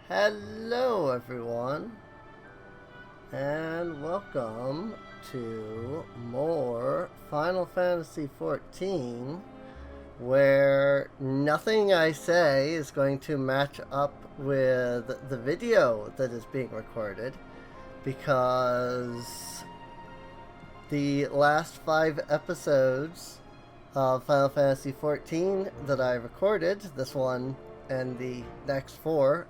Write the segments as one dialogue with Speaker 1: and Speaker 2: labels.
Speaker 1: Hello everyone, and welcome to more Final Fantasy XIV, where nothing I say is going to match up with the video that is being recorded, because the last 5 episodes of Final Fantasy XIV that I recorded, this one and the next 4,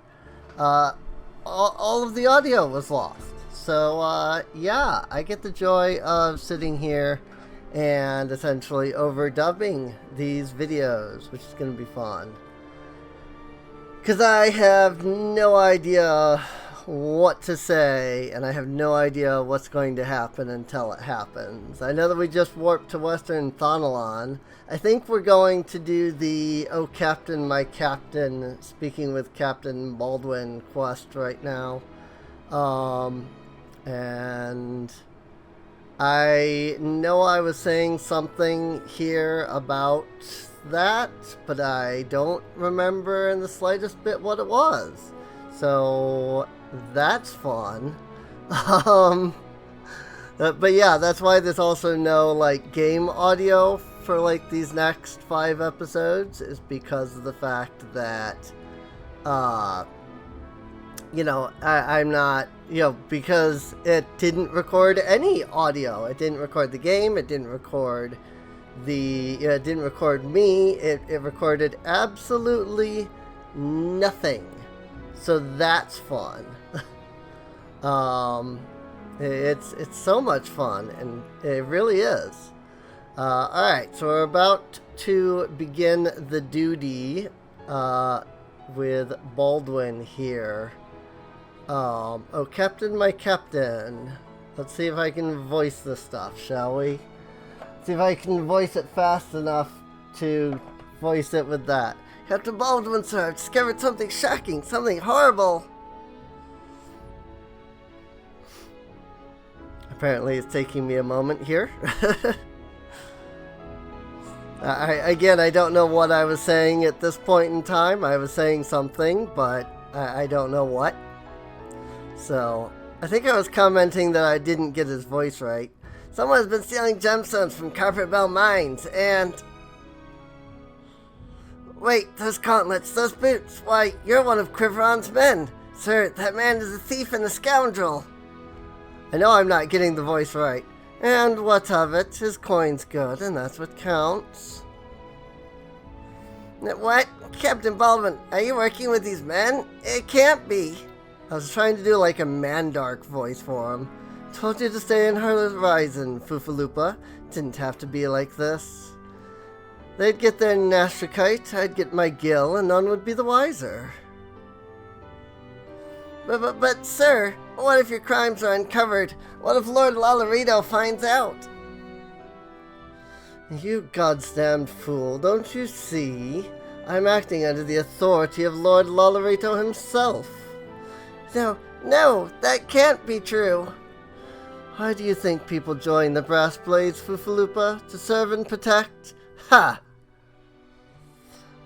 Speaker 1: all of the audio was lost. So, yeah, I get the joy of sitting here and essentially overdubbing these videos, which is going to be fun. Because I have no idea what to say, and I have no idea what's going to happen until it happens. I know that we just warped to Western Thanalan. I think we're going to do the "Oh Captain, my Captain," speaking with Captain Baldwin quest right now. And I know I was saying something here about that, but I don't remember in the slightest bit what it was. So that's fun. But yeah, that's why there's also no game audio for these next 5 episodes, is because of the fact that I'm not, because it didn't record any audio. It didn't record the game, it didn't record it didn't record me, it recorded absolutely nothing. So that's fun. It's so much fun, and it really is. Alright, so we're about to begin the duty with Baldwin here. Oh, Captain, my Captain. Let's see if I can voice this stuff, shall we? See if I can voice it fast enough to voice it with that. Captain Baldwin, sir, I've discovered something shocking, something horrible. Apparently it's taking me a moment here. I don't know what I was saying at this point in time. I was saying something, but I don't know what. So, I think I was commenting that I didn't get his voice right. Someone has been stealing gemstones from Carpet Bell Mines, and... Wait, those gauntlets, those boots, why, you're one of Quiveron's men. Sir, that man is a thief and a scoundrel. I know I'm not getting the voice right. And what of it? His coin's good, and that's what counts. What? Captain Baldwin, are you working with these men? It can't be. I was trying to do a Mandark voice for him. Told you to stay in Horizon, Fufulupa. Didn't have to be like this. They'd get their Nashrakite, I'd get my Gil, and none would be the wiser. But sir, what if your crimes are uncovered? What if Lord Lallarito finds out? You goddamned fool, don't you see? I'm acting under the authority of Lord Lallarito himself. No, that can't be true. Why do you think people join the Brass Blades, Fufulupa? To serve and protect? Ha!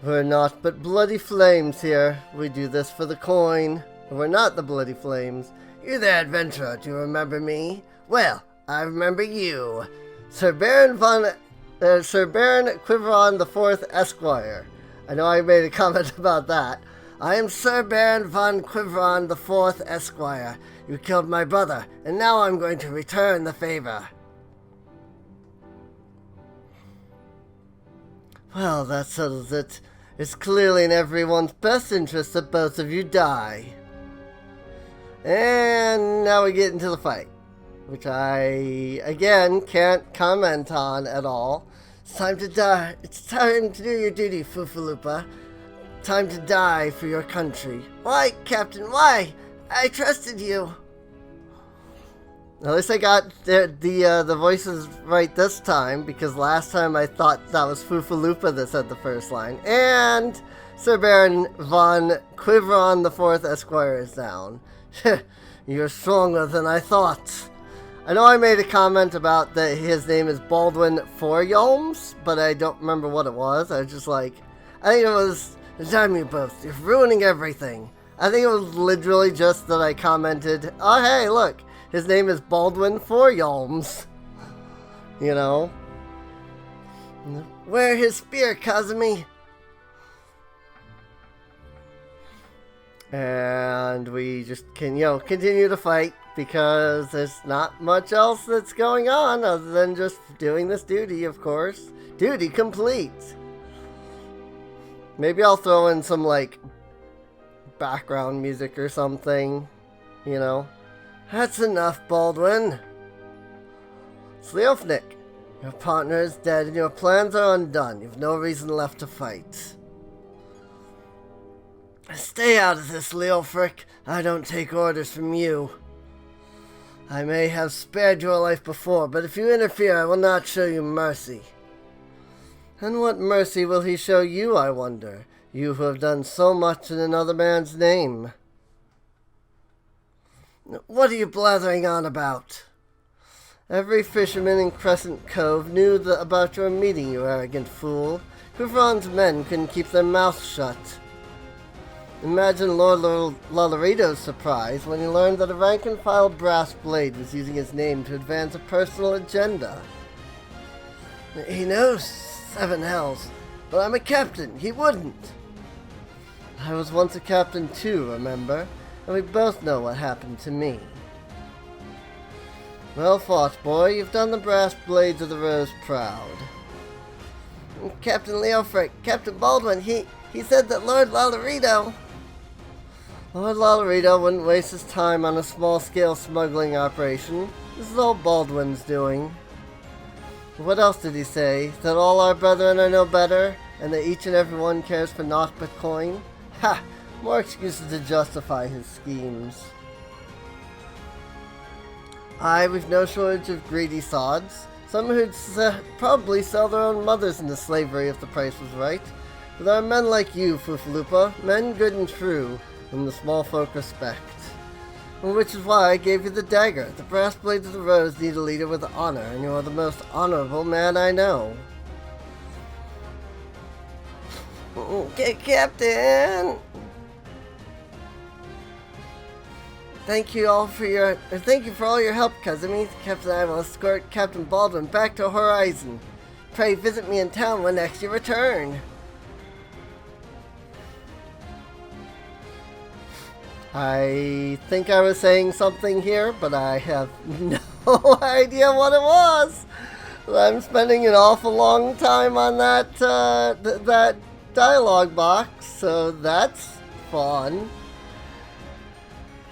Speaker 1: We're not but bloody flames here. We do this for the coin. We're not the bloody flames. You're the adventurer, do you remember me? Well, I remember you. Sir Baron Quiveron IV Esquire. I know I made a comment about that. I am Sir Baron von Quiveron IV Esquire. You killed my brother, and now I'm going to return the favor. Well, that settles it. It's clearly in everyone's best interest that both of you die. And now we get into the fight, which I, again, can't comment on at all. It's time to die. It's time to do your duty, Fufulupa. Time to die for your country. Why, Captain, why? I trusted you. At least I got the voices right this time, because last time I thought that was Fufulupa that said the first line. And Sir Baron von Quiveron IV Esquire is down. You're stronger than I thought. I know I made a comment about that his name is Baldwin Foryolms, but I don't remember what it was. I was just like, I think it was, damn you both, you're ruining everything. I think it was literally just that I commented, oh hey, look, his name is Baldwin Foryolms. You know? Wear his spear, Kazumi! And we just can, continue to fight because there's not much else that's going on other than just doing this duty, of course. Duty complete! Maybe I'll throw in some, background music or something, That's enough, Baldwin. Sleofnik, your partner is dead and your plans are undone. You've no reason left to fight. Stay out of this, Leofric. I don't take orders from you. I may have spared your life before, but if you interfere, I will not show you mercy. And what mercy will he show you, I wonder? You who have done so much in another man's name. What are you blathering on about? Every fisherman in Crescent Cove knew about your meeting, you arrogant fool. Kuvron's men couldn't keep their mouths shut. Imagine Lord Lollarito's surprise when he learned that a rank-and-file brass blade was using his name to advance a personal agenda. He knows, 7 hells, but I'm a captain. He wouldn't. I was once a captain too, remember? And we both know what happened to me. Well fought, boy. You've done the brass blades of the Rose proud. Captain Leofric, Captain Baldwin, he said that Lord Lollarito wouldn't waste his time on a small-scale smuggling operation. This is all Baldwin's doing. What else did he say? That all our brethren are no better, and that each and every one cares for naught but coin? Ha! More excuses to justify his schemes. Aye, we've no shortage of greedy sods. Some who'd probably sell their own mothers into slavery if the price was right. But there are men like you, Fuflupa, men good and true, whom the small folk respect. Which is why I gave you the dagger. The brass blades of the Rose need a leader with honor, and you are the most honorable man I know. Captain! Thank you for all your help, Kazumi. Captain, I will escort Captain Baldwin back to Horizon. Pray visit me in town when next you return. I think I was saying something here, but I have no idea what it was. I'm spending an awful long time on that that dialogue box, so that's fun.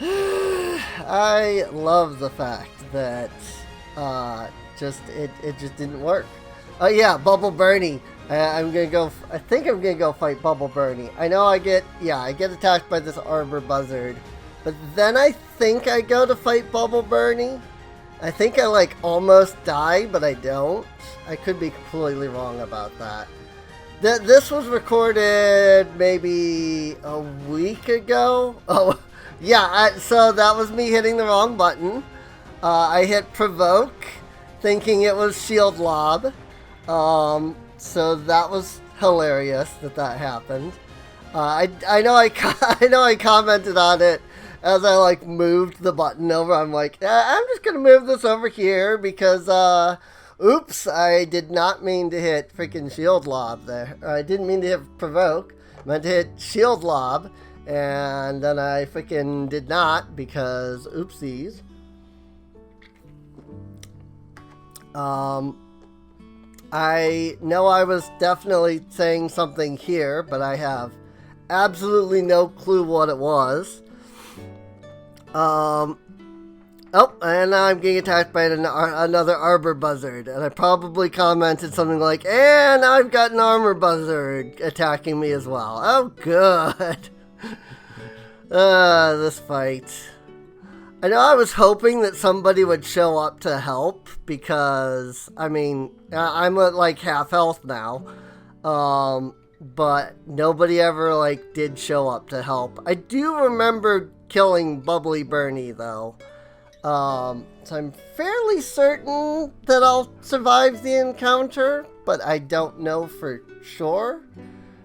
Speaker 1: I love the fact that it just didn't work. Oh yeah, Bubble Bernie. I think I'm gonna go fight Bubble Bernie. I know I get attacked by this Arbor Buzzard, but then I think I go to fight Bubble Bernie. I think I almost die, but I don't. I could be completely wrong about that. This was recorded maybe a week ago. Oh, yeah. So that was me hitting the wrong button. I hit provoke, thinking it was shield lob. So that was hilarious that happened. I know I commented on it as I moved the button over. I'm I'm just gonna move this over here because oops, I did not mean to hit freaking shield lob there. I didn't mean to hit provoke. I meant to hit shield lob, and then I freaking did not because oopsies. I know I was definitely saying something here, but I have absolutely no clue what it was. Oh, and now I'm getting attacked by another Arbor Buzzard, and I probably commented something like, and I've got an Armor Buzzard attacking me as well. Oh, good. This fight. I know I was hoping that somebody would show up to help, because, I mean, I'm at half health now, but nobody ever, did show up to help. I do remember killing Bubbly Bernie, though, so I'm fairly certain that I'll survive the encounter, but I don't know for sure.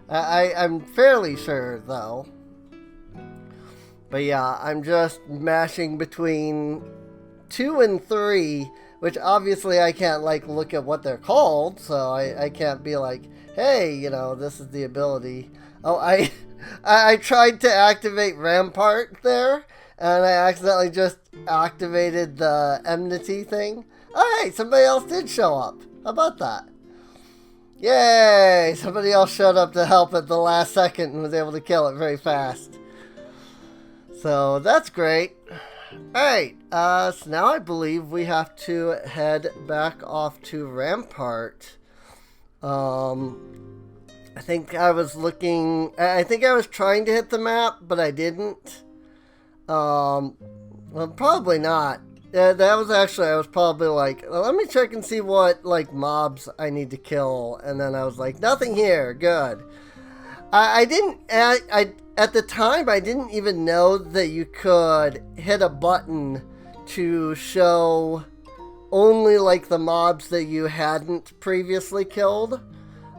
Speaker 1: I'm fairly sure, though. But yeah, I'm just mashing between 2 and 3, which obviously I can't like look at what they're called, so I can't be like, hey, you know, this is the ability. Oh, I tried to activate Rampart there, and I accidentally just activated the enmity thing. Oh, hey, somebody else did show up. How about that? Yay! Somebody else showed up to help at the last second and was able to kill it very fast. So that's great. Alright, so now I believe we have to head back off to Rampart. I think I was trying to hit the map, but I didn't. Well, probably not. That was actually, I was probably like, well, let me check and see what, like, mobs I need to kill. And then I was like, nothing here. Good. At the time, I didn't even know that you could hit a button to show only, like, the mobs that you hadn't previously killed.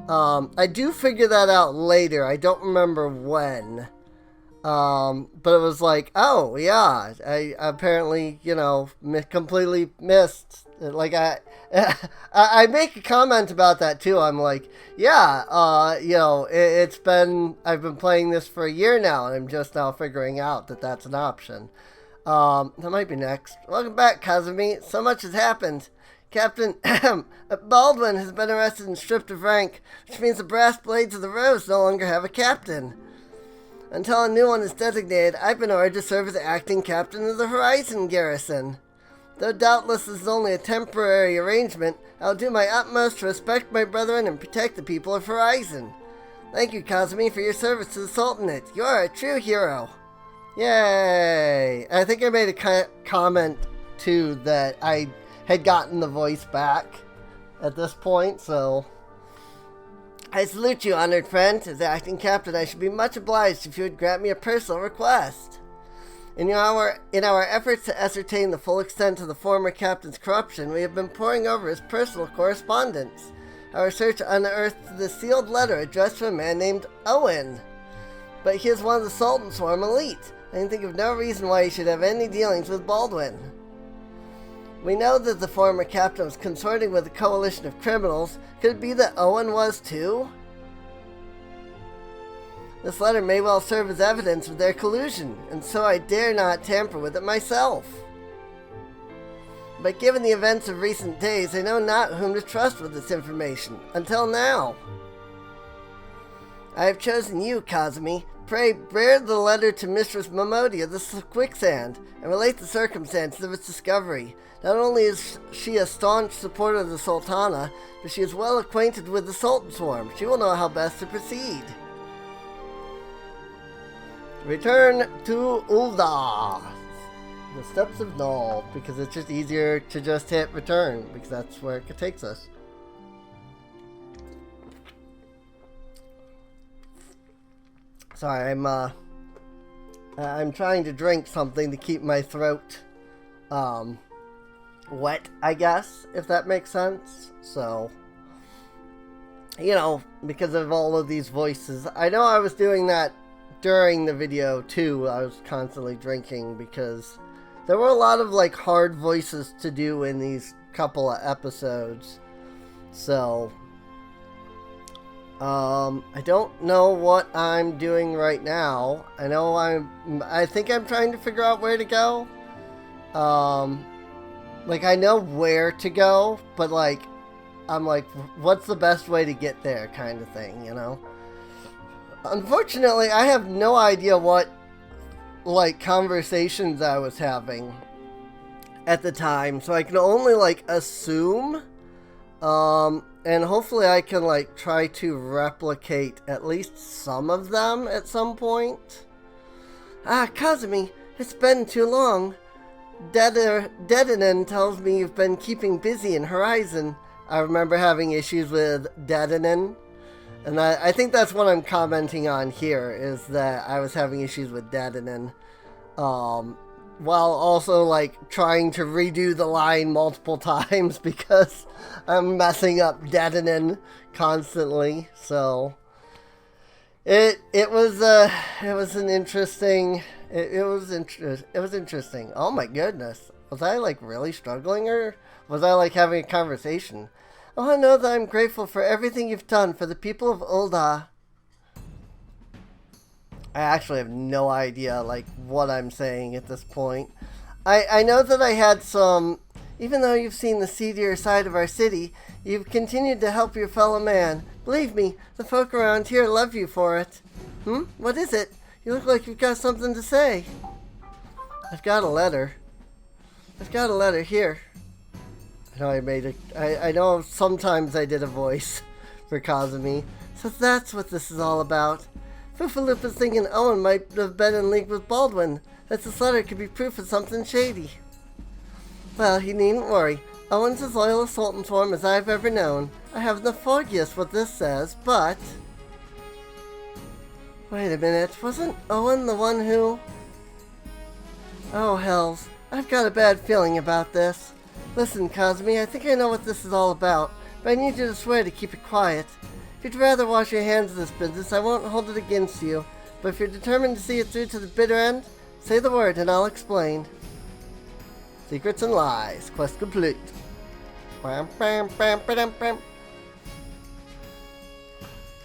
Speaker 1: I do figure that out later. I don't remember when. But it was like, oh, yeah, I apparently, you know, completely missed. Like, I make a comment about that, too. I'm like, yeah, you know, I've been playing this for a year now, and I'm just now figuring out that that's an option. That might be next. Welcome back, Kazumi. So much has happened. Captain Baldwin has been arrested and stripped of rank, which means the brass blades of the Rose no longer have a captain. Until a new one is designated, I've been ordered to serve as acting captain of the Horizon Garrison. Though doubtless this is only a temporary arrangement, I'll do my utmost to respect my brethren and protect the people of Horizon. Thank you, Kazumi, for your service to the Sultanate. You are a true hero. Yay! I think I made a comment, too, that I had gotten the voice back at this point, so I salute you, honored friend. As acting captain, I should be much obliged if you would grant me a personal request. In our efforts to ascertain the full extent of the former captain's corruption, we have been poring over his personal correspondence. Our search unearthed the sealed letter addressed to a man named Owen. But he is one of the Sultan's Swarm elite. I can think of no reason why he should have any dealings with Baldwin. We know that the former captain was consorting with a coalition of criminals. Could it be that Owen was too? This letter may well serve as evidence of their collusion, and so I dare not tamper with it myself. But given the events of recent days, I know not whom to trust with this information, until now. I have chosen you, Kazumi. Pray, bear the letter to Mistress Momodi of the Quicksand, and relate the circumstances of its discovery. Not only is she a staunch supporter of the Sultana, but she is well acquainted with the Sultan Swarm. She will know how best to proceed. Return to Ul'dah. The Steps of Null, because it's just easier to just hit return, because that's where it takes us. Sorry, I'm trying to drink something to keep my throat, wet, I guess, if that makes sense. So, you know, because of all of these voices. I know I was doing that during the video, too. I was constantly drinking because there were a lot of, like, hard voices to do in these couple of episodes. So, I don't know what I'm doing right now. I think I'm trying to figure out where to go. Like, I know where to go, but, like, I'm like, what's the best way to get there kind of thing, you know? Unfortunately, I have no idea what, like, conversations I was having at the time, so I can only, like, assume, and hopefully I can, like, try to replicate at least some of them at some point. Ah, Kazumi, it's been too long. Dedanen tells me you've been keeping busy in Horizon. I remember having issues with Dedanen. And I think that's what I'm commenting on here, is that I was having issues with Dedanen. While also, like, trying to redo the line multiple times because I'm messing up Dedanen constantly. So, it was an interesting It was it was interesting. Oh my goodness. Was I like really struggling, or was I like having a conversation? Oh, I know that I'm grateful for everything you've done for the people of Ul'dah. I actually have no idea like what I'm saying at this point. I know that I had some. Even though you've seen the seedier side of our city, you've continued to help your fellow man. Believe me, the folk around here love you for it. What is it? You look like you've got something to say. I've got a letter. I've got a letter here. I know I made I know sometimes I did a voice for Kazumi. So that's what this is all about. Foofaloop is thinking Owen might have been in league with Baldwin. That this letter could be proof of something shady. Well, you needn't worry. Owen's as loyal a Sultan Swarm as I've ever known. I have the foggiest what this says, but... Wait a minute, wasn't Owen the one who... Oh, hells. I've got a bad feeling about this. Listen, Kazumi, I think I know what this is all about, but I need you to swear to keep it quiet. If you'd rather wash your hands of this business, I won't hold it against you, but if you're determined to see it through to the bitter end, say the word and I'll explain. Secrets and Lies. Quest complete. Yep,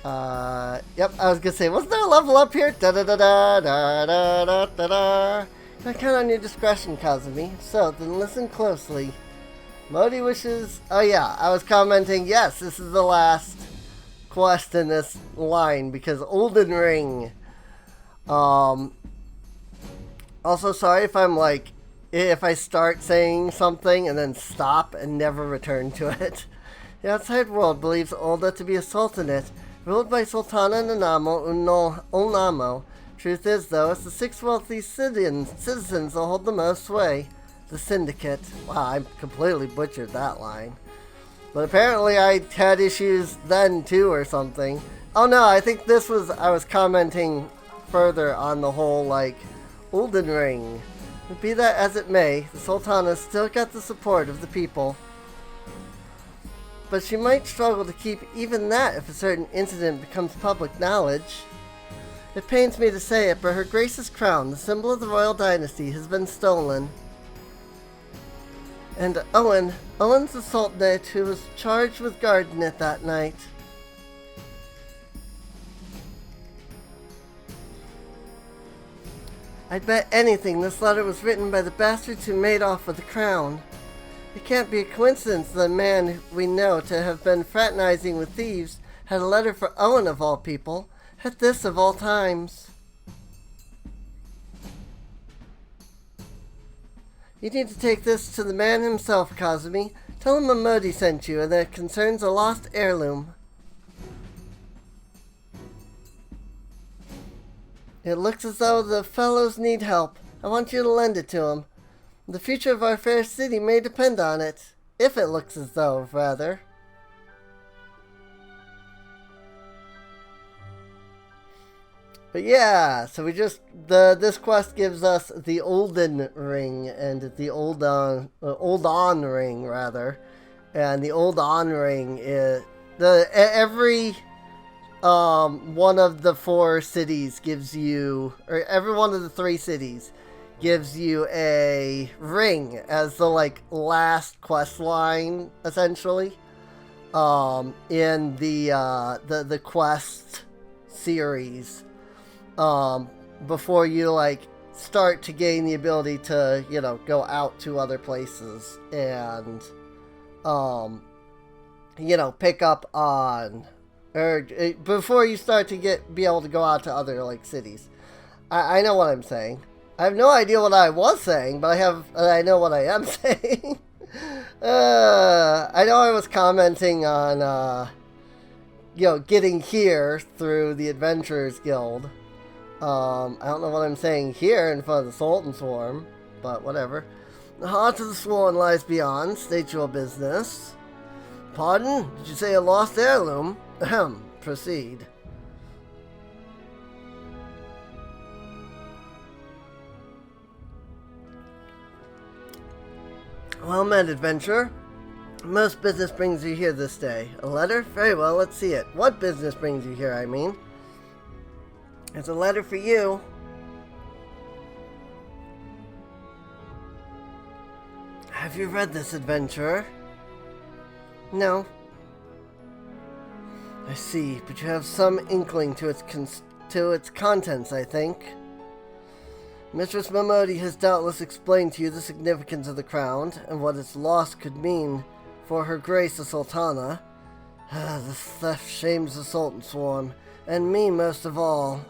Speaker 1: I was gonna say, wasn't there a level up here? Da-da-da-da-da-da-da-da-da. I count on your discretion, Kazumi. So, then listen closely. Modi wishes... Oh yeah, I was commenting, yes, this is the last quest in this line, because Ul'dah Ring. Also, sorry if I'm like... If I start saying something and then stop and never return to it. The outside world believes Ul'dah to be a sultanate, ruled by Sultana Nanamo Ulnamo. Truth is, though, it's the 6 wealthy citizens that hold the most sway. The Syndicate. Wow, I completely butchered that line. But apparently I had issues then, too, or something. Oh no, I think this was... I was commenting further on the whole, like, Ul'dah Ring. Be that as it may, the Sultana still got the support of the people. But she might struggle to keep even that if a certain incident becomes public knowledge. It pains me to say it, but Her Grace's crown, the symbol of the royal dynasty, has been stolen. And Owen's the sultanate who was charged with guarding it that night. I'd bet anything this letter was written by the bastards who made off with the crown. It can't be a coincidence that a man we know to have been fraternizing with thieves had a letter for Owen of all people, at this of all times. You need to take this to the man himself, Kazumi. Tell him Modi sent you and that it concerns a lost heirloom. It looks as though the fellows need help. I want you to lend it to him. The future of our fair city may depend on it. If it looks as though, rather. But yeah, so we just... this quest gives us the Ul'dah Ring and the Ul'dah Ring, rather. And the Ul'dah Ring is... every... one of the 4 cities gives you, or every one of the 3 cities gives you a ring as the like last quest line, essentially, in the quest series, before you like start to gain the ability to, you know, go out to other places and, you know, pick up on. Or before you start to be able to go out to other like cities. I know what I'm saying. I have no idea what I was saying, but I know what I am saying. I know I was commenting on you know, getting here through the Adventurers Guild. I don't know what I'm saying here in front of the Sultan Swarm, but whatever. The heart of the Sworn lies beyond. State your business. Pardon? Did you say a lost heirloom? Ahem. Proceed. Well met, adventurer. Most business brings you here this day. A letter? Very well, let's see it. What business brings you here, I mean? It's a letter for you. Have you read this, adventurer? No. I see, but you have some inkling to its contents, I think. Mistress Momodi has doubtless explained to you the significance of the crown and what its loss could mean for Her Grace the Sultana. The theft shames the Sultan Swarm, and me most of all.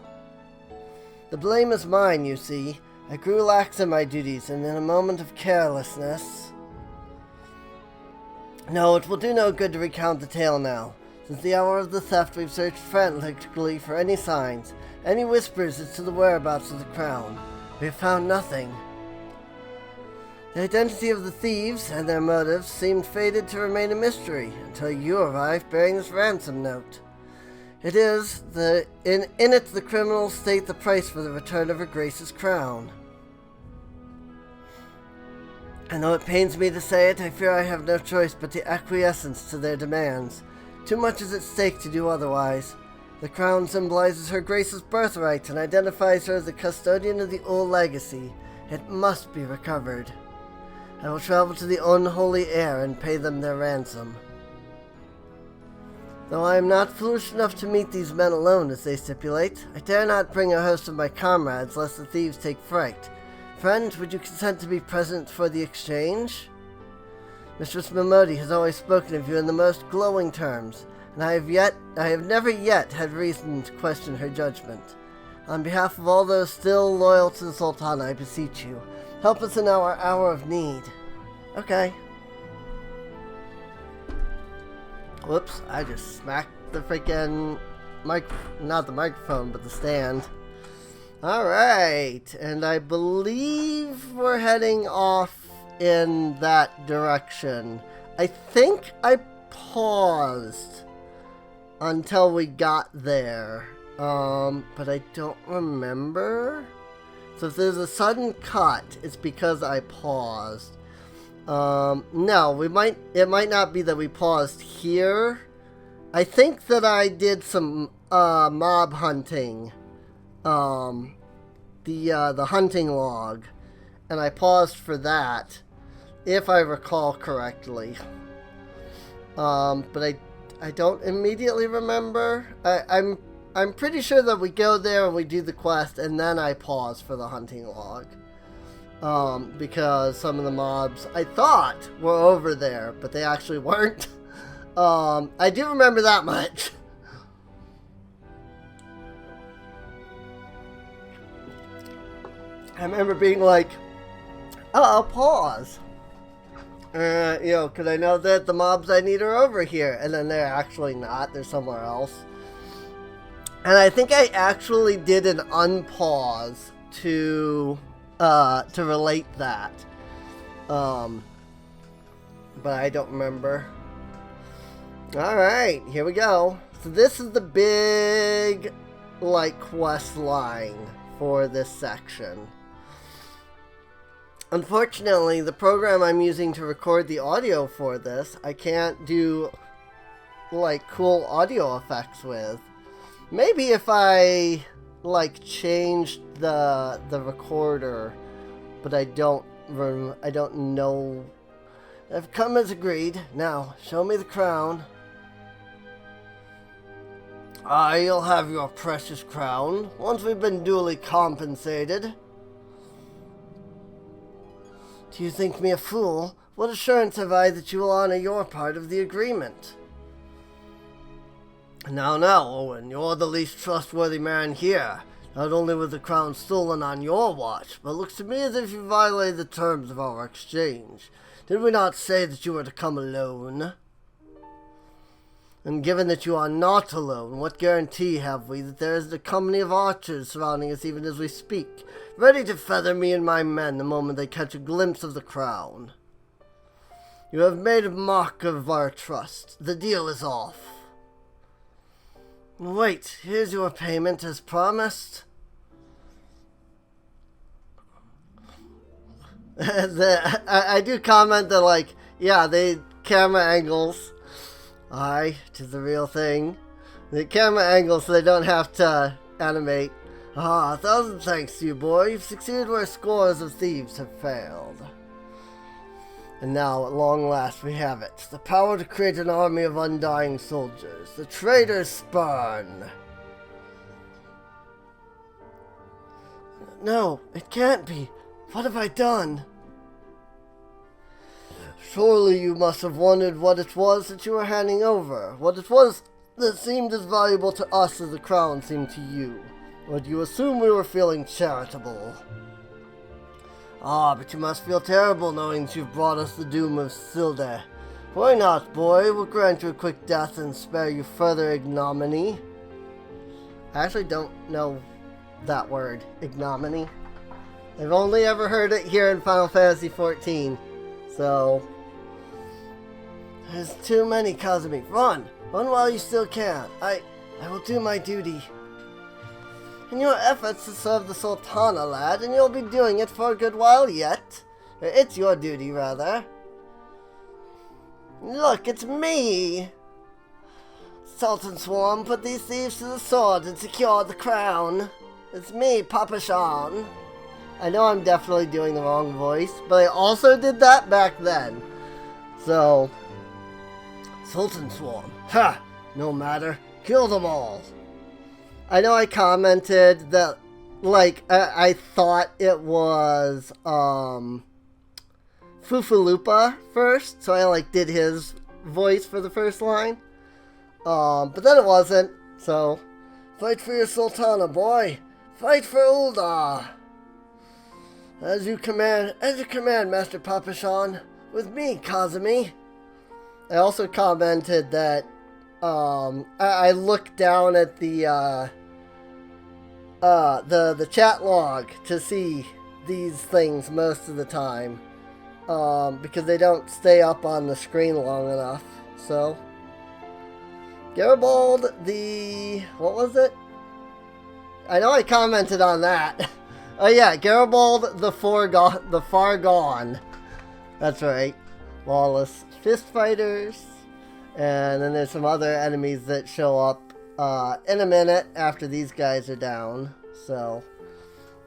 Speaker 1: The blame is mine, you see. I grew lax in my duties, and in a moment of carelessness... No, it will do no good to recount the tale now. Since the hour of the theft, we've searched frantically for any signs, any whispers as to the whereabouts of the crown. We have found nothing. The identity of the thieves and their motives seemed fated to remain a mystery until you arrived bearing this ransom note. It is in it the criminals state the price for the return of Her Grace's crown. And though it pains me to say it, I fear I have no choice but to acquiescence to their demands. Too much is at stake to do otherwise. The crown symbolizes Her Grace's birthright and identifies her as the custodian of the old legacy. It must be recovered. I will travel to the unholy heir and pay them their ransom. Though I am not foolish enough to meet these men alone, as they stipulate, I dare not bring a host of my comrades lest the thieves take fright. Friend, would you consent to be present for the exchange? Mistress Momodi has always spoken of you in the most glowing terms, and I have never yet had reason to question her judgment. On behalf of all those still loyal to the Sultan, I beseech you, help us in our hour of need. Okay. Whoops, I just smacked the freaking not the microphone, but the stand. Alright, and I believe we're heading off in that direction. I think I paused until we got there, but I don't remember. So if there's a sudden cut, it's because I paused. No, it might not be that we paused here. I think that I did some mob hunting, the hunting log, and I paused for that, if I recall correctly. But I don't immediately remember. I'm pretty sure that we go there and we do the quest, and then I pause for the hunting log. Because some of the mobs I thought were over there, but they actually weren't. I do remember that much. I remember being like, oh, I'll pause. Because I know that the mobs I need are over here, and then they're actually not. They're somewhere else. And I think I actually did an unpause to relate that. But I don't remember. Alright, here we go. So this is the big, quest line for this section. Unfortunately, the program I'm using to record the audio for this, I can't do, cool audio effects with. Maybe if I, changed the recorder, but I don't know. I've come as agreed. Now, show me the crown. You'll have your precious crown, once we've been duly compensated. Do you think me a fool? What assurance have I that you will honor your part of the agreement? Now, Owen, you're the least trustworthy man here. Not only was the crown stolen on your watch, but it looks to me as if you violated the terms of our exchange. Did we not say that you were to come alone? And given that you are not alone, what guarantee have we that there is a company of archers surrounding us even as we speak, ready to feather me and my men the moment they catch a glimpse of the crown? You have made a mock of our trust. The deal is off. Wait, here's your payment as promised. I do comment that, yeah, they camera angles. Aye, 'tis the real thing. The camera angles so they don't have to animate. Ah, 1,000 thanks to you, boy. You've succeeded where scores of thieves have failed. And now, at long last, we have it. The power to create an army of undying soldiers. The traitor's spurn. No, it can't be. What have I done? Surely you must have wondered what it was that you were handing over. What it was that seemed as valuable to us as the crown seemed to you. Or do you assume we were feeling charitable? Ah, but you must feel terrible knowing that you've brought us the doom of Ul'dah. Why not, boy? We'll grant you a quick death and spare you further ignominy. I actually don't know that word, ignominy. I've only ever heard it here in Final Fantasy XIV, so... There's too many, Kazumi. Run! Run while you still can. I will do my duty. In your efforts to serve the Sultana, lad, and you'll be doing it for a good while yet. It's your duty, rather. Look, it's me! Sultan Swarm put these thieves to the sword and secured the crown. It's me, Papa Shan. I know I'm definitely doing the wrong voice, but I also did that back then. So, Sultan Swarm. Ha! No matter. Kill them all. I know I commented that, like, I thought it was, Fufulupa first, so I, like, did his voice for the first line. But then it wasn't, so, fight for your Sultana, boy. Fight for Ul'dah. As you command, Master Papashan. With me, Kazumi. I also commented that, I looked down at the chat log to see these things most of the time, because they don't stay up on the screen long enough. So, Garibald, what was it? I know I commented on that. Oh yeah, Garibald the Far Gone. That's right. Lawless Fist Fighters. And then there's some other enemies that show up in a minute after these guys are down. So,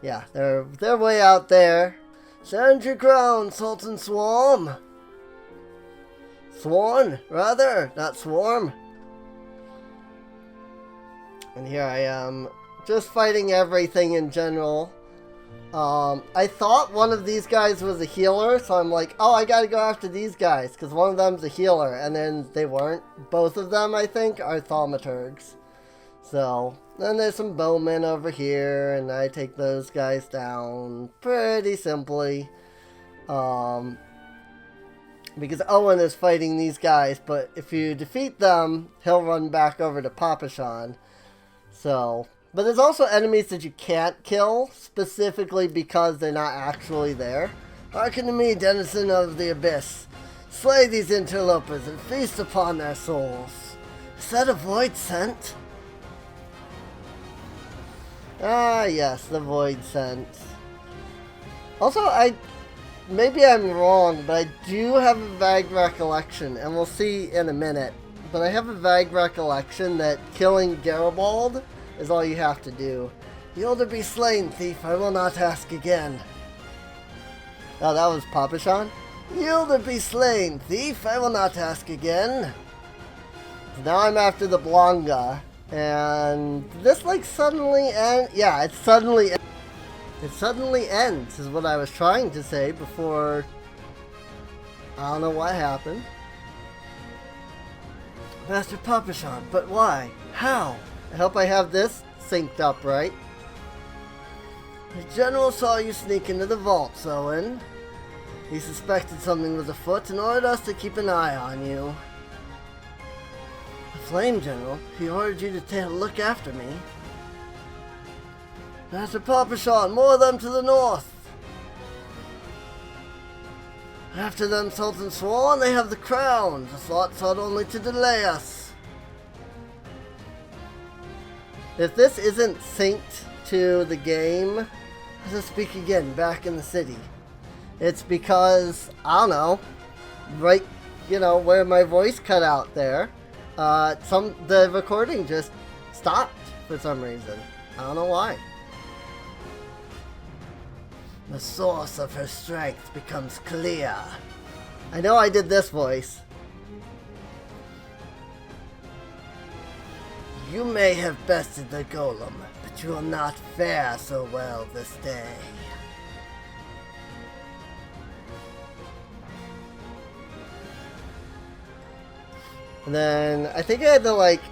Speaker 1: yeah, they're way out there. Stand your ground, Sultan Swarm. Sworn, rather, not swarm. And here I am, just fighting everything in general. I thought one of these guys was a healer, so I'm like, oh, I gotta go after these guys, because one of them's a healer, and then they weren't. Both of them, I think, are thaumaturgs. So, then there's some bowmen over here, and I take those guys down pretty simply. Because Owen is fighting these guys, but if you defeat them, he'll run back over to Papashan. So... But there's also enemies that you can't kill, specifically because they're not actually there. Hearken to me, denizen of the abyss. Slay these interlopers and feast upon their souls. Is that a void scent? Ah, yes, the void scent. Also, maybe I'm wrong, but I do have a vague recollection, and we'll see in a minute. But I have a vague recollection that killing Garibald is all you have to do. Ul'dah be slain, thief, I will not ask again. Oh, that was Papashan? Ul'dah be slain, thief, I will not ask again. Now I'm after the Blonga, and this like suddenly it suddenly ends is what I was trying to say before. I don't know what happened. Master Papashan, but why? How? I hope I have this synced up right. The general saw you sneak into the vault, Owen. He suspected something was afoot and ordered us to keep an eye on you. The Flame General? He ordered you to look after me. Master Papashan, more of them to the north. After them, Sultan Sworn, they have the crown. The thought sought only to delay us. If this isn't synced to the game, let us speak again back in the city. It's because, I don't know, right, where my voice cut out there, the recording just stopped for some reason. I don't know why. The source of her strength becomes clear. I know I did this voice. You may have bested the golem, but you will not fare so well this day. And then I think I had to like,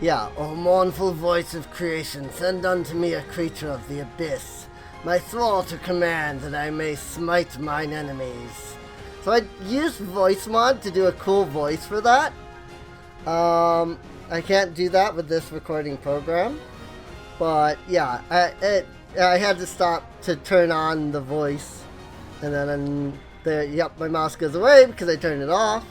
Speaker 1: yeah, O mournful voice of creation, send unto me a creature of the abyss, my thrall to command, that I may smite mine enemies. So I used voice mod to do a cool voice for that. I can't do that with this recording program, but yeah, I had to stop to turn on the voice, and then yep, my mouse goes away because I turned it off.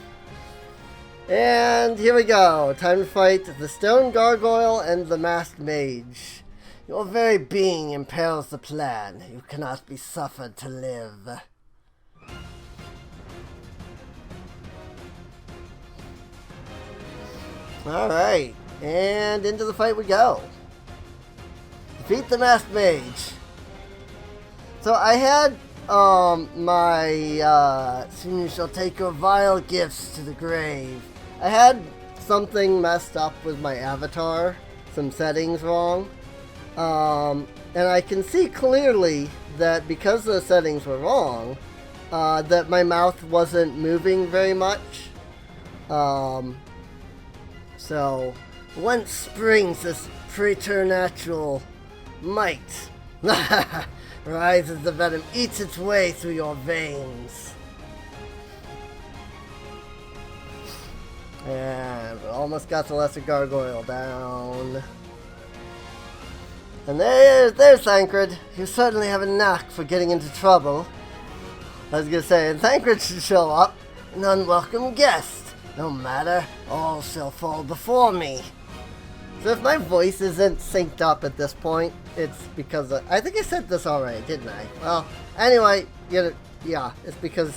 Speaker 1: And here we go. Time to fight the Stone Gargoyle and the Masked Mage. Your very being impels the plan. You cannot be suffered to live. Alright, and into the fight we go. Defeat the Masked Mage. So I had soon you shall take your vile gifts to the grave. I had something messed up with my avatar, some settings wrong, and I can see clearly that because the settings were wrong, that my mouth wasn't moving very much. So, whence springs this preternatural might? Rises the venom, eats its way through your veins. And we almost got the Lesser Gargoyle down. And there's Thancred. You certainly have a knack for getting into trouble. I was gonna say, and Thancred should show up, an unwelcome guest. No matter, all shall fall before me. So if my voice isn't synced up at this point, it's because I think I said this already, didn't I? Well, anyway, yeah, it's because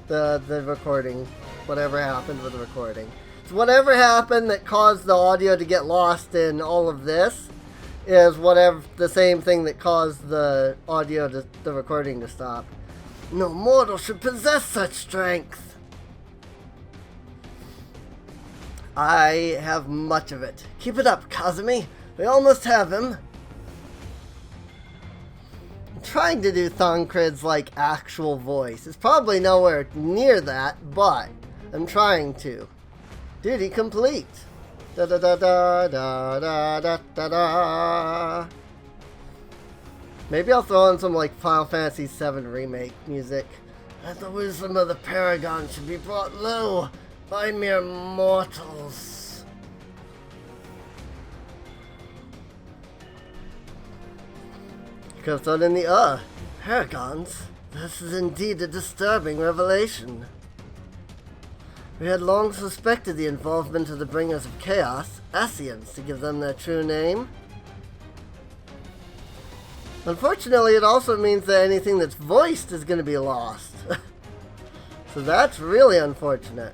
Speaker 1: the recording, whatever happened with the recording. So whatever happened that caused the audio to get lost in all of this is whatever the same thing that caused the the recording to stop. No mortal should possess such strength. I have much of it. Keep it up, Kazumi. We almost have him. I'm trying to do Thancred's actual voice. It's probably nowhere near that, but I'm trying to. Duty complete. Da da da da da da da da da. Maybe I'll throw in some Final Fantasy VII Remake music. That the wisdom of the Paragon should be brought low by mere mortals. You could have thrown in the Paragons. This is indeed a disturbing revelation. We had long suspected the involvement of the Bringers of Chaos, Ascians, to give them their true name. Unfortunately, it also means that anything that's voiced is going to be lost. So that's really unfortunate.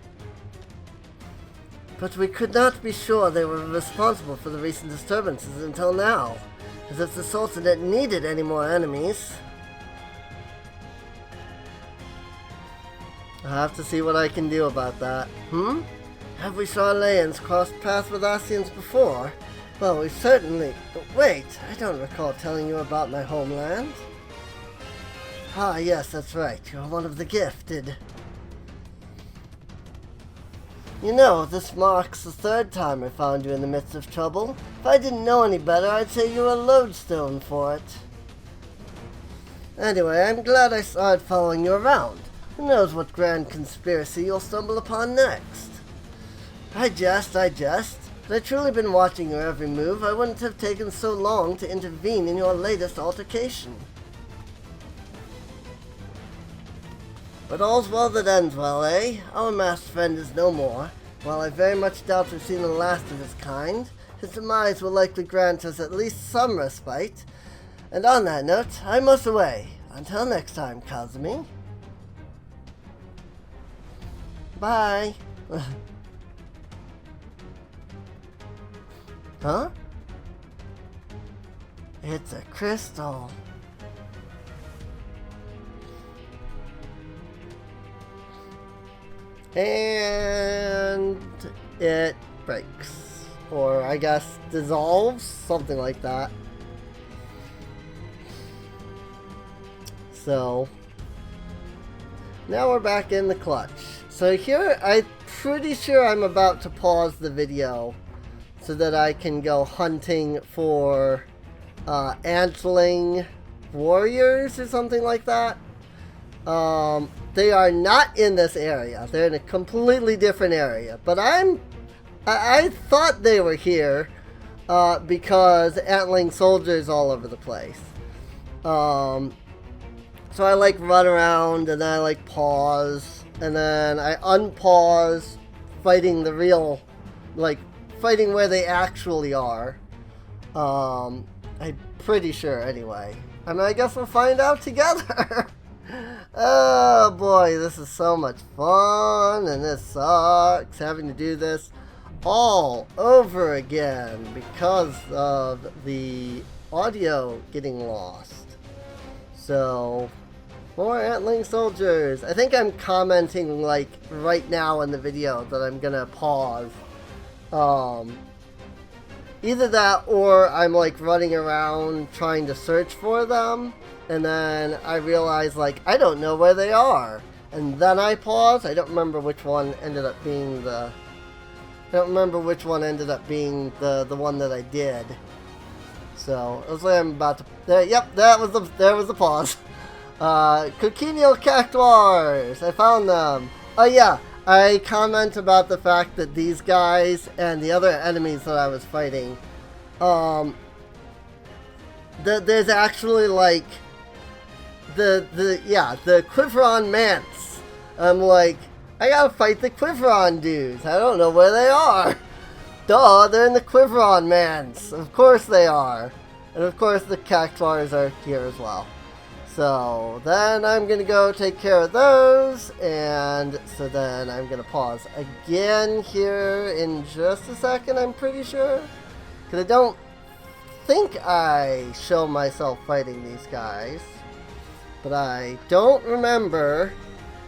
Speaker 1: But we could not be sure they were responsible for the recent disturbances until now, as if the Sultanate needed any more enemies. I'll have to see what I can do about that. Have we Charlayans crossed paths with Ascians before? Well, we certainly... Wait, I don't recall telling you about my homeland. Ah, yes, that's right. You're one of the gifted. You know, this marks the third time I found you in the midst of trouble. If I didn't know any better, I'd say you're a lodestone for it. Anyway, I'm glad I started following you around. Who knows what grand conspiracy you'll stumble upon next? I jest. Had I truly been watching your every move, I wouldn't have taken so long to intervene in your latest altercation. But all's well that ends well, eh? Our masked friend is no more. While I very much doubt we've seen the last of his kind, his demise will likely grant us at least some respite. And on that note, I must away. Until next time, Kazumi. Bye. Huh? It's a crystal. And it breaks. Or I guess dissolves, something like that. So now we're back in the clutch. So here, I'm pretty sure I'm about to pause the video so that I can go hunting for antling warriors or something like that. They are not in this area. They're in a completely different area. But I thought they were here because antling soldiers all over the place. So I like run around and then I like pause and then I unpause, fighting the real, like fighting where they actually are. I'm pretty sure anyway. I mean, I guess we'll find out together. Oh boy, this is so much fun and this sucks having to do this all over again because of the audio getting lost. So, more antling soldiers. I think I'm commenting like right now in the video that I'm gonna pause. Either that or I'm like running around trying to search for them, and then I realize like I don't know where they are, and then I pause. I don't remember which one ended up being the. I don't remember which one ended up being the one that I did. So it was like I'm about to. Yep, there was the pause. Coquino cactuars. I found them. Oh yeah, I comment about the fact that these guys and the other enemies that I was fighting, there's actually like the Quiveron Mance. I'm like, I gotta fight the Quiveron dudes. I don't know where they are. Duh, they're in the Quiveron Mance. Of course they are. And of course the cactuars are here as well. So then I'm going to go take care of those, and so then I'm going to pause again here in just a second, I'm pretty sure. Because I don't think I show myself fighting these guys, but I don't remember.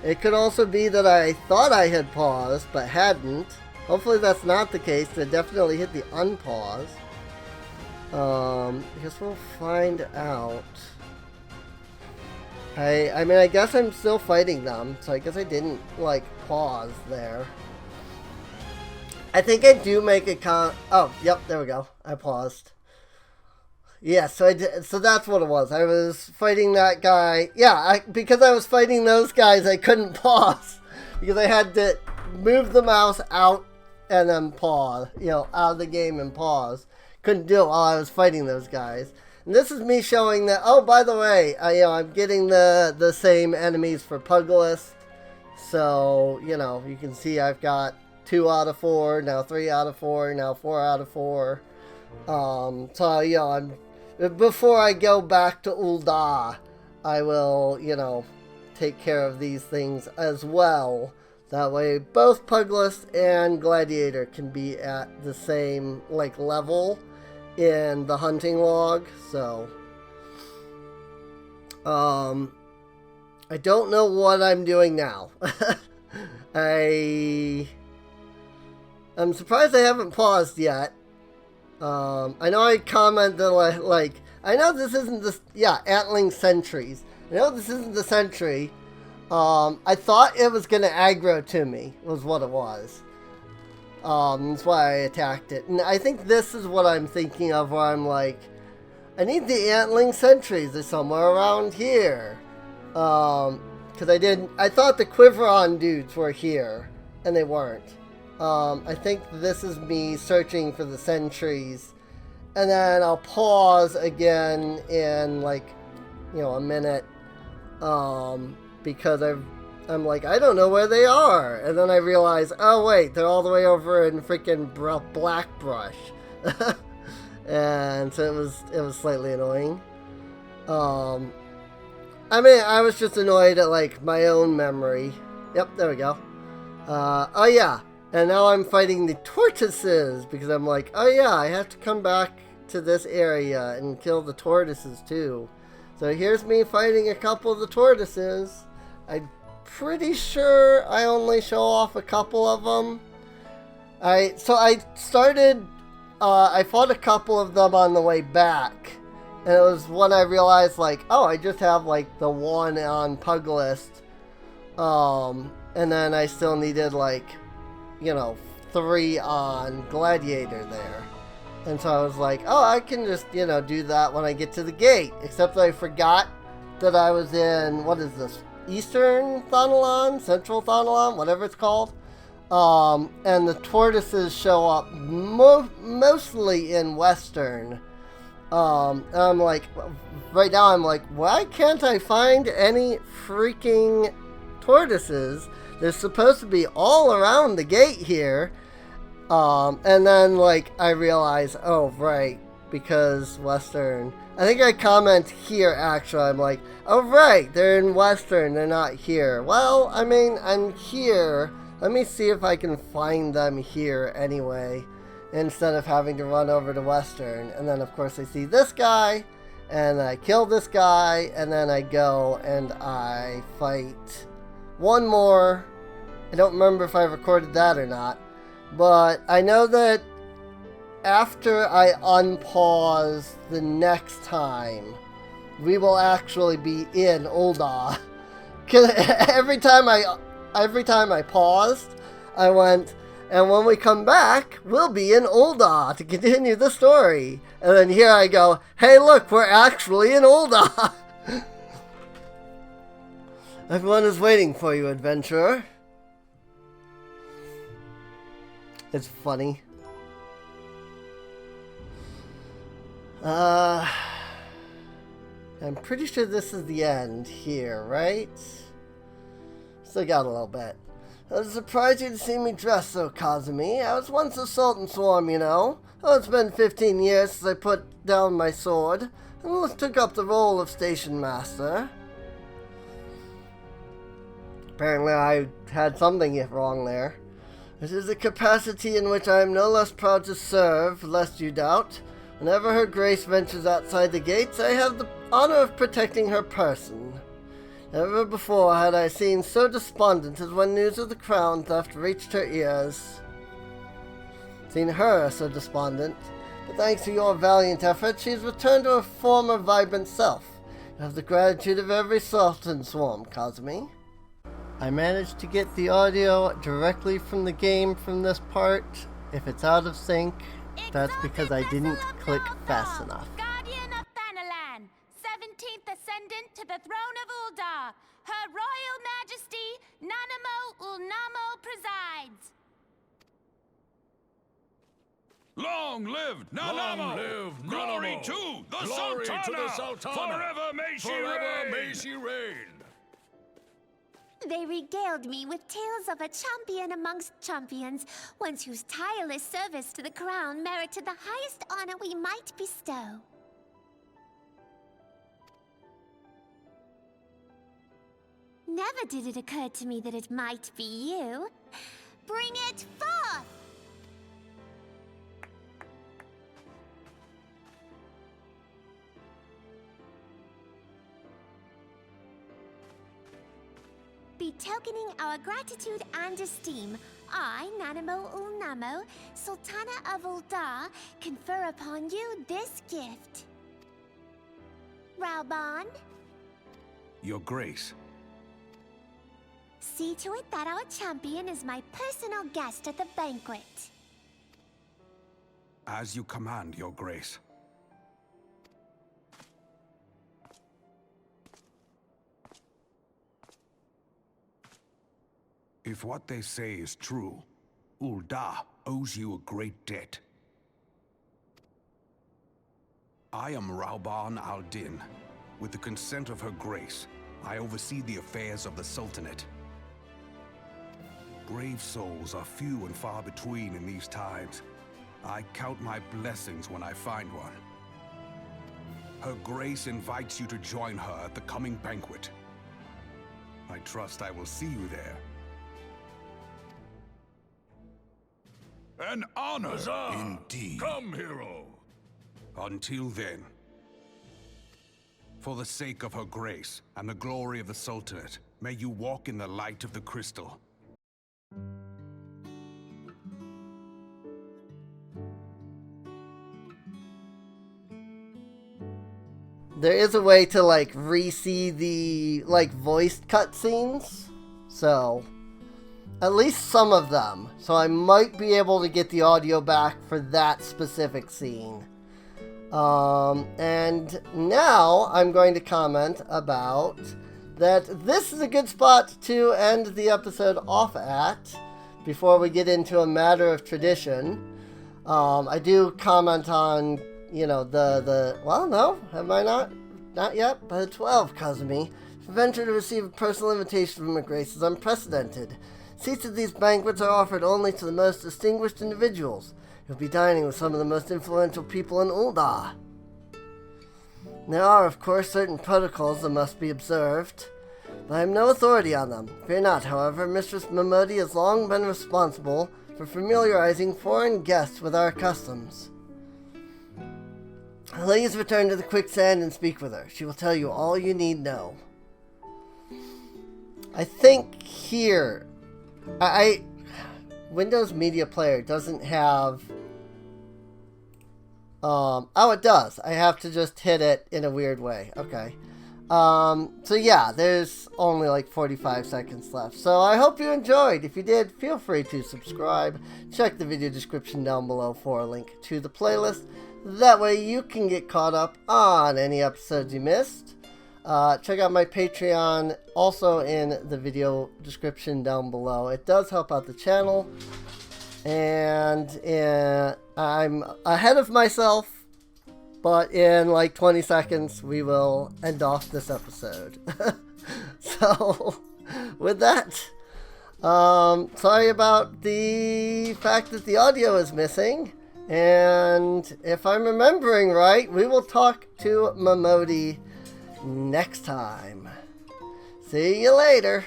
Speaker 1: It could also be that I thought I had paused, but hadn't. Hopefully that's not the case. I definitely hit the unpause. I guess we'll find out. I mean, I guess I'm still fighting them, so I guess I didn't, like, pause there. I think I do make a oh, yep, there we go. I paused. Yeah, so I did, so that's what it was. I was fighting that guy. Yeah, because I was fighting those guys, I couldn't pause. Because I had to move the mouse out and then pause. You know, out of the game and pause. Couldn't do it while I was fighting those guys. And this is me showing that, oh, by the way, you know, I'm getting the same enemies for Puglist. So, you know, you can see I've got 2 out of 4, now 3 out of 4, now 4 out of 4. So, you know, before I go back to Ul'dah, I will, you know, take care of these things as well. That way, both Puglist and Gladiator can be at the same, like, level in the hunting log. So, I don't know what I'm doing now. I'm surprised I haven't paused yet. I know I commented like I know this isn't the antling sentries. I know this isn't the sentry. I thought it was gonna aggro to me, was what it was. That's why I attacked it. And I think this is what I'm thinking of, where I'm like, I need the antling sentries. They're somewhere around here. Because I thought the Quiveron dudes were here, and they weren't. I think this is me searching for the sentries, and then I'll pause again in, like, you know, a minute, because I'm like, I don't know where they are, and then I realize, oh wait, they're all the way over in freaking Blackbrush, and so it was slightly annoying. I mean, I was just annoyed at, like, my own memory. Yep, there we go. Oh yeah, and now I'm fighting the tortoises, because I'm like, oh yeah, I have to come back to this area and kill the tortoises too. So here's me fighting a couple of the tortoises. I pretty sure I only show off a couple of them. So I started, I fought a couple of them on the way back, and it was when I realized, like, oh, I just have, like, the one on Pug List, and then I still needed, like, you know, 3 on Gladiator there. And so I was like, oh, I can just, you know, do that when I get to the gate. Except I forgot that I was in, what is this, Eastern Thanalan? Central Thanalan? Whatever it's called. And the tortoises show up mostly in Western. And I'm like, right now I'm like, why can't I find any freaking tortoises? They're supposed to be all around the gate here. And then, like, I realize, oh, right, because Western. I think I comment here, actually. I'm like, oh, right, they're in Western, they're not here. Well, I mean, I'm here. Let me see if I can find them here anyway, instead of having to run over to Western. And then, of course, I see this guy, and I kill this guy, and then I go and I fight one more. I don't remember if I recorded that or not. But I know that after I unpause the next time, we will actually be in Ul'dah. 'Cause every time I paused, I went, and when we come back, we'll be in Ul'dah to continue the story. And then here I go, hey look, we're actually in Ul'dah. Everyone is waiting for you, adventurer. It's funny. I'm pretty sure this is the end here, right? Still got a little bit. I was surprised you to see me dressed so, Kazumi. I was once a Sultan Swarm, you know. Oh, it's been 15 years since I put down my sword and took up the role of station master. Apparently I had something wrong there. It is a capacity in which I am no less proud to serve, lest you doubt. Whenever Her Grace ventures outside the gates, I have the honor of protecting her person. Never before had I seen so despondent as when news of the crown theft reached her ears. Seen her so despondent, but thanks to your valiant effort, she has returned to her former vibrant self. You have the gratitude of every Sultan Swarm, Kazumi. I managed to get the audio directly from the game from this part. If it's out of sync, that's because I didn't click fast enough.
Speaker 2: Guardian of Thanalan, 17th Ascendant to the throne of Ul'dah, Her Royal Majesty Nanamo Ul'namo presides.
Speaker 3: Long live Nanamo!
Speaker 4: Long live
Speaker 3: Glory
Speaker 4: Nanamo!
Speaker 3: to the
Speaker 4: Glory
Speaker 3: Sultana!
Speaker 4: to the Sultana!
Speaker 3: Forever may she
Speaker 4: Forever
Speaker 3: reign!
Speaker 4: may she reign!
Speaker 2: They regaled me with tales of a champion amongst champions, ones whose tireless service to the crown merited the highest honor we might bestow. Never did it occur to me that it might be you. Bring it forth! Betokening our gratitude and esteem, I, Nanamo Ul'namo, Sultana of Ul'dah, confer upon you this gift. Raoban,
Speaker 3: Your Grace.
Speaker 2: see to it that our champion is my personal guest at the banquet.
Speaker 3: As you command, Your Grace. If what they say is true, Ul'dah owes you a great debt. I am Raoban al-Din. With the consent of Her Grace, I oversee the affairs of the Sultanate. Brave souls are few and far between in these times. I count my blessings when I find one. Her Grace invites you to join her at the coming banquet. I trust I will see you there.
Speaker 4: An honor!
Speaker 3: Indeed.
Speaker 4: Come, hero!
Speaker 3: Until then. For the sake of her grace and the glory of the Sultanate, may you walk in the light of the crystal.
Speaker 1: There is a way to, like, re-see the, like, voiced cutscenes. So, at least some of them. So I might be able to get the audio back for that specific scene. And now I'm going to comment about that this is a good spot to end the episode off at before we get into a matter of tradition. I do comment on, you know, well, no, have I not? Not yet. By the 12, Kazumi. To venture to receive a personal invitation from Her Grace is unprecedented. Seats at these banquets are offered only to the most distinguished individuals. You'll be dining with some of the most influential people in Ul'dah. There are, of course, certain protocols that must be observed, but I am no authority on them. Fear not, however, Mistress Momodi has long been responsible for familiarizing foreign guests with our customs. Please return to the quicksand and speak with her. She will tell you all you need know. I think here, Windows Media Player doesn't have... oh, it does. I have to just hit it in a weird way. Okay. So yeah, there's only like 45 seconds left. So I hope you enjoyed. If you did, feel free to subscribe. Check the video description down below for a link to the playlist. That way you can get caught up on any episodes you missed. Check out my Patreon, also in the video description down below. It does help out the channel. And I'm ahead of myself, but in like 20 seconds we will end off this episode. So with that, sorry about the fact that the audio is missing, and if I'm remembering right, we will talk to Momodi next time. See you later.